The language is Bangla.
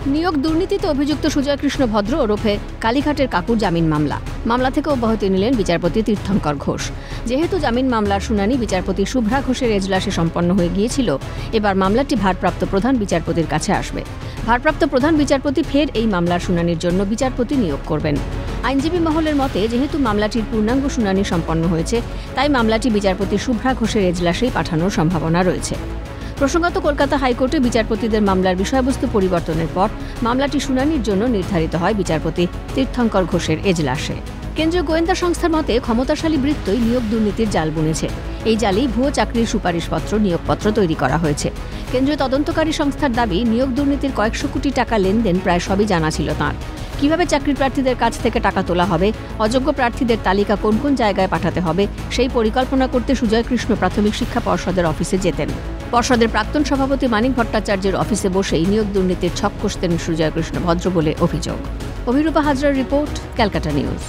নিয়োগ দুর্নীতিতে অভিযুক্ত সুজয় কৃষ্ণ ভদ্র ওরফে কালীঘাটের কাকুর জামিন মামলা থেকে অব্যাহতি নিলেন বিচারপতি তীর্থঙ্কর ঘোষ। যেহেতু জামিন মামলার শুনানি বিচারপতি শুভ্রা ঘোষের এজলাসে সম্পন্ন হয়ে গিয়েছিল, এবার মামলাটি ভারপ্রাপ্ত প্রধান বিচারপতির কাছে আসবে। ভারপ্রাপ্ত প্রধান বিচারপতি ফের এই মামলার শুনানির জন্য বিচারপতি নিয়োগ করবেন। আইনজীবী মহলের মতে, যেহেতু মামলাটির পূর্ণাঙ্গ শুনানি সম্পন্ন হয়েছে, তাই মামলাটি বিচারপতি শুভ্রা ঘোষের এজলাসেই পাঠানোর সম্ভাবনা রয়েছে। প্রসঙ্গত, কলকাতা হাইকোর্টে বিচারপতিদের মামলার বিষয়বস্তু পরিবর্তনের পর মামলাটি শুনানির জন্য নির্ধারিত হয় বিচারপতি তীর্থঙ্কর ঘোষের এজলাসে। কেন্দ্রীয় গোয়েন্দা সংস্থার মতে, ক্ষমতাশালী বৃত্তই নিয়োগ দুর্নীতির জাল বুনেছে। এই জালেই ভুয়ো চাকরির সুপারিশপত্র, নিয়োগপত্র তৈরি করা হয়েছে। কেন্দ্রীয় তদন্তকারী সংস্থার দাবি, নিয়োগ দুর্নীতির কয়েকশো কোটি টাকা লেনদেন প্রায় সবই জানা ছিল তাঁর। কিভাবে চাকরি প্রার্থীদের কাছ থেকে টাকা তোলা হবে, অযোগ্য প্রার্থীদের তালিকা কোন কোন জায়গায় পাঠাতে হবে, সেই পরিকল্পনা করতে সুজয় কৃষ্ণ প্রাথমিক শিক্ষা পর্ষদের অফিসে যেতেন। পর্ষদের প্রাক্তন সভাপতি মানিক ভট্টাচার্যের অফিসে বসেই নিয়োগ দুর্নীতির ছক কষতেন সুজয় কৃষ্ণ ভদ্র বলে অভিযোগ। অভিরূপা হাজরার রিপোর্ট, ক্যালকাটা নিউজ।